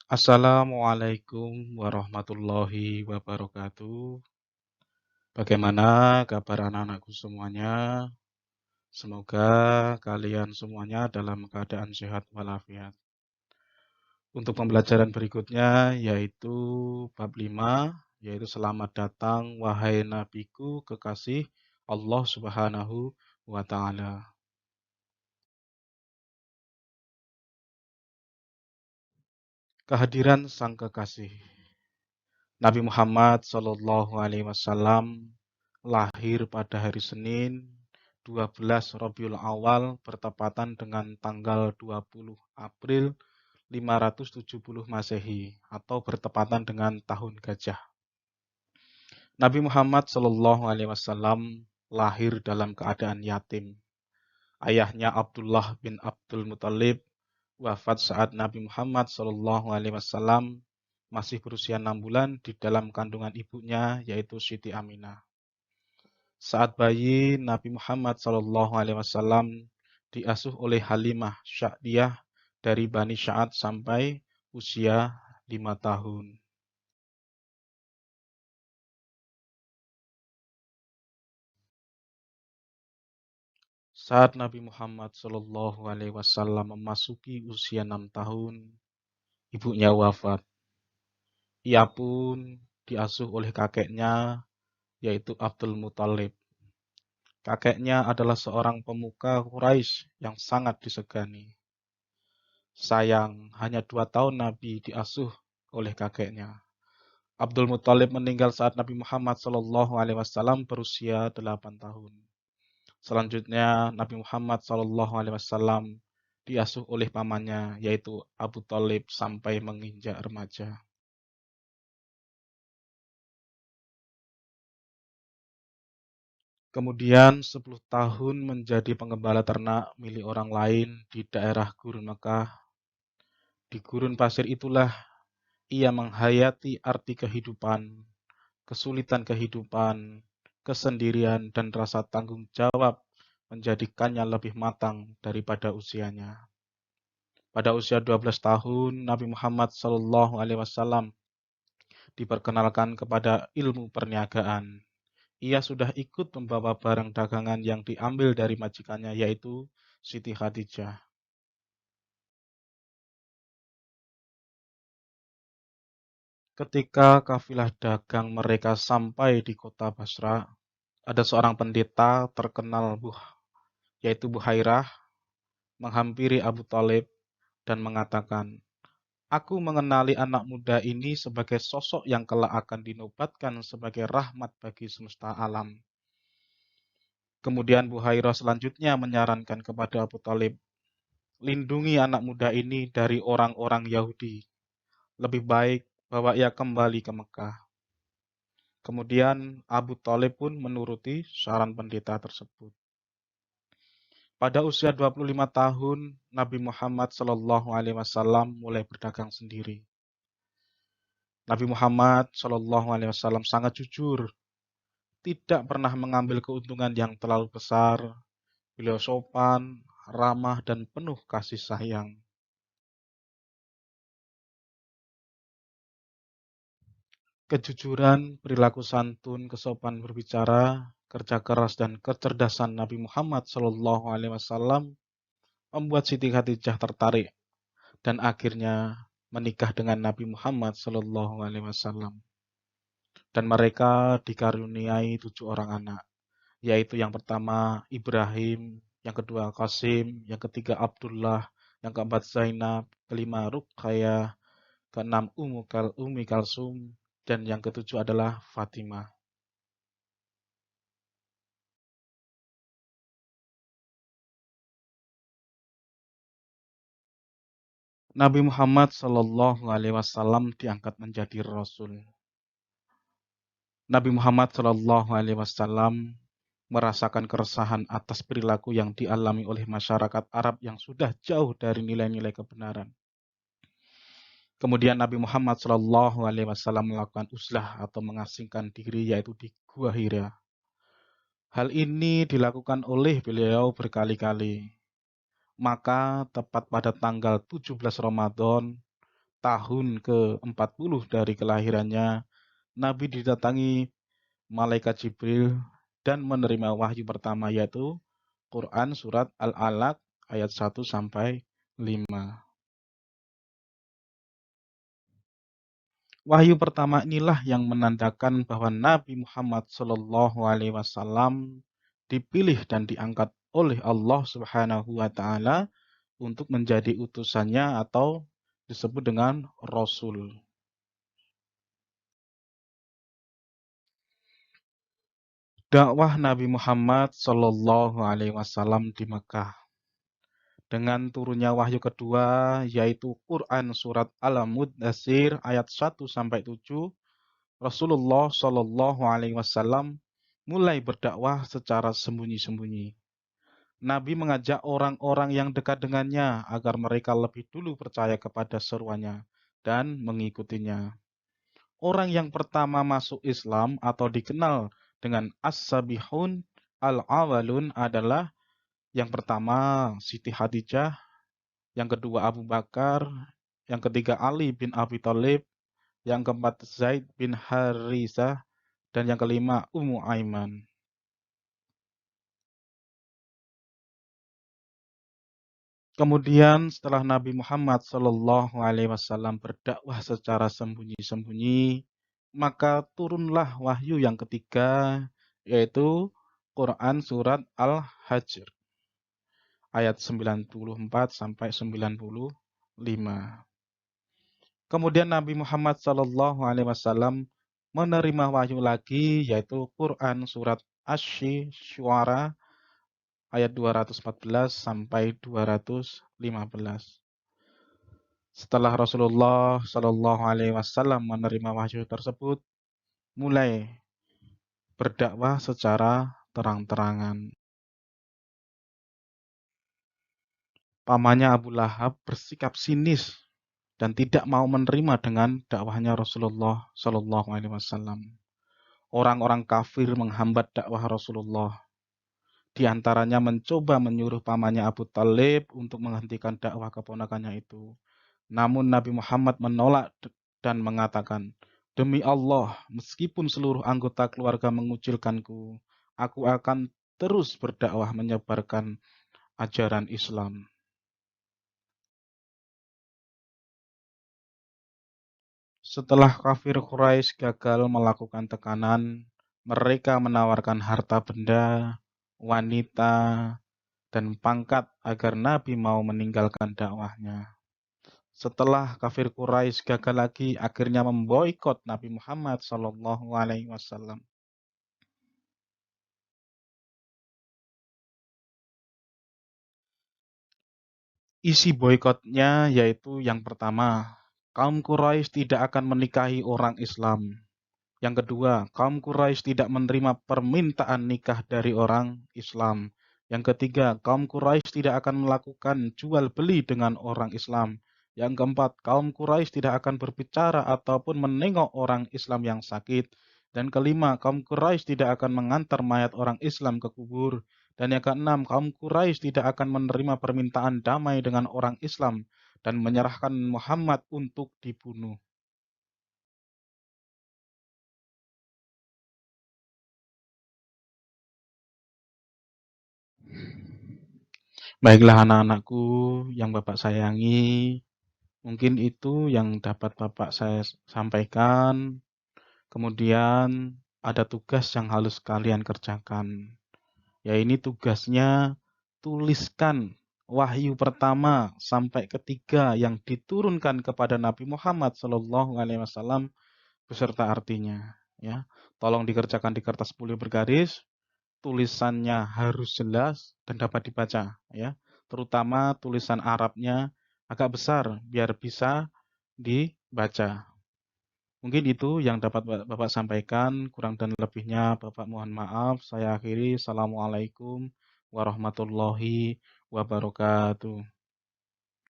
Assalamualaikum warahmatullahi wabarakatuh. Bagaimana kabar anak-anakku semuanya? Semoga kalian semuanya dalam keadaan sehat walafiat. Untuk pembelajaran berikutnya yaitu bab 5, yaitu selamat datang wahai nabiku kekasih Allah Subhanahu wa taala. Kehadiran sang kekasih. Nabi Muhammad Shallallahu Alaihi Wasallam lahir pada hari Senin 12 Rabiul Awal bertepatan dengan tanggal 20 April 570 Masehi atau bertepatan dengan tahun gajah. Nabi Muhammad Shallallahu Alaihi Wasallam lahir dalam keadaan yatim. Ayahnya Abdullah bin Abdul Muthalib wafat saat Nabi Muhammad Shallallahu Alaihi Wasallam masih berusia 6 bulan di dalam kandungan ibunya yaitu Siti Aminah. Saat bayi, Nabi Muhammad SAW diasuh oleh Halimah Sya'diyah dari Bani Sya'ad sampai usia 5 tahun. Saat Nabi Muhammad SAW memasuki usia 6 tahun, ibunya wafat. Ia pun diasuh oleh kakeknya, yaitu Abdul Muthalib. Kakeknya adalah seorang pemuka Quraisy yang sangat disegani. Sayang, hanya 2 tahun Nabi diasuh oleh kakeknya. Abdul Muthalib meninggal saat Nabi Muhammad SAW berusia 8 tahun. Selanjutnya, Nabi Muhammad SAW diasuh oleh pamannya, yaitu Abu Thalib sampai menginjak remaja. Kemudian 10 tahun menjadi pengembala ternak milik orang lain di daerah Gurun Mekah. Di gurun pasir itulah ia menghayati arti kehidupan, kesulitan kehidupan, kesendirian, dan rasa tanggung jawab menjadikannya lebih matang daripada usianya. Pada usia 12 tahun, Nabi Muhammad SAW diperkenalkan kepada ilmu perniagaan. Ia sudah ikut membawa barang dagangan yang diambil dari majikannya, yaitu Siti Khadijah. Ketika kafilah dagang mereka sampai di kota Basra, ada seorang pendeta terkenal yaitu Buhairah, menghampiri Abu Thalib dan mengatakan, "Aku mengenali anak muda ini sebagai sosok yang kelak akan dinobatkan sebagai rahmat bagi semesta alam." Kemudian Buhairah selanjutnya menyarankan kepada Abu Thalib, "Lindungi anak muda ini dari orang-orang Yahudi. Lebih baik bawa ia kembali ke Mekah." Kemudian Abu Thalib pun menuruti saran pendeta tersebut. Pada usia 25 tahun, Nabi Muhammad SAW mulai berdagang sendiri. Nabi Muhammad SAW sangat jujur, tidak pernah mengambil keuntungan yang terlalu besar. Beliau sopan, ramah, dan penuh kasih sayang. Kejujuran, perilaku santun, kesopanan berbicara, kerja keras, dan kecerdasan Nabi Muhammad SAW membuat Siti Khadijah tertarik dan akhirnya menikah dengan Nabi Muhammad SAW. Dan mereka dikaruniai 7 orang anak, yaitu yang pertama Ibrahim, yang kedua Qasim, yang ketiga Abdullah, yang keempat Zainab, kelima Ruqayyah, keenam Ummi Kalsum, dan yang ketujuh adalah Fatimah. Nabi Muhammad SAW diangkat menjadi Rasul. Nabi Muhammad SAW merasakan keresahan atas perilaku yang dialami oleh masyarakat Arab yang sudah jauh dari nilai-nilai kebenaran. Kemudian Nabi Muhammad SAW melakukan uzlah atau mengasingkan diri, yaitu di Gua Hira. Hal ini dilakukan oleh beliau berkali-kali. Maka tepat pada tanggal 17 Ramadan tahun ke-40 dari kelahirannya, Nabi didatangi malaikat Jibril dan menerima wahyu pertama yaitu Quran surat Al-Alaq ayat 1 sampai 5. Wahyu pertama inilah yang menandakan bahwa Nabi Muhammad SAW dipilih dan diangkat oleh Allah Subhanahu wa taala untuk menjadi utusannya atau disebut dengan Rasul. Dakwah Nabi Muhammad SAW di Mekah. Dengan turunnya wahyu kedua yaitu Quran surat Al-Muddatsir ayat 1 sampai 7, Rasulullah SAW mulai berdakwah secara sembunyi-sembunyi. Nabi mengajak orang-orang yang dekat dengannya agar mereka lebih dulu percaya kepada seruannya dan mengikutinya. Orang yang pertama masuk Islam atau dikenal dengan As-Sabihun Al-Awalun adalah yang pertama Siti Khadijah, yang kedua Abu Bakar, yang ketiga Ali bin Abi Thalib, yang keempat Zaid bin Harisah, dan yang kelima Ummu Aiman. Kemudian setelah Nabi Muhammad SAW berdakwah secara sembunyi-sembunyi, maka turunlah wahyu yang ketiga, yaitu Quran surat Al-Hajr ayat 94 sampai 95. Kemudian Nabi Muhammad SAW menerima wahyu lagi, yaitu Quran surat Asy-Syu'ara ayat 214 sampai 215. Setelah Rasulullah SAW menerima wahyu tersebut, mulai berdakwah secara terang-terangan. Pamannya Abu Lahab bersikap sinis dan tidak mau menerima dengan dakwahnya Rasulullah SAW. Orang-orang kafir menghambat dakwah Rasulullah. Di antaranya mencoba menyuruh pamannya Abu Thalib untuk menghentikan dakwah keponakannya itu. Namun Nabi Muhammad menolak dan mengatakan, "Demi Allah, meskipun seluruh anggota keluarga mengucilkanku, aku akan terus berdakwah menyebarkan ajaran Islam." Setelah kafir Quraisy gagal melakukan tekanan, mereka menawarkan harta benda, wanita, dan pangkat agar Nabi mau meninggalkan dakwahnya. Setelah kafir Quraisy gagal lagi, akhirnya memboikot Nabi Muhammad SAW. Isi boikotnya yaitu yang pertama, kaum Quraisy tidak akan menikahi orang Islam. Yang kedua, kaum Quraisy tidak menerima permintaan nikah dari orang Islam. Yang ketiga, kaum Quraisy tidak akan melakukan jual beli dengan orang Islam. Yang keempat, kaum Quraisy tidak akan berbicara ataupun menengok orang Islam yang sakit. Dan kelima, kaum Quraisy tidak akan mengantar mayat orang Islam ke kubur. Dan yang keenam, kaum Quraisy tidak akan menerima permintaan damai dengan orang Islam dan menyerahkan Muhammad untuk dibunuh. Baiklah anak-anakku yang Bapak sayangi, mungkin itu yang dapat Bapak saya sampaikan. Kemudian ada tugas yang harus kalian kerjakan. Ya ini tugasnya tuliskan wahyu pertama sampai ketiga yang diturunkan kepada Nabi Muhammad SAW beserta artinya. Ya, tolong dikerjakan di kertas pulih bergaris. Tulisannya harus jelas dan dapat dibaca, ya. Terutama tulisan Arabnya agak besar biar bisa dibaca. Mungkin itu yang dapat Bapak sampaikan, kurang dan lebihnya Bapak mohon maaf. Saya akhiri. Assalamualaikum warahmatullahi wabarakatuh.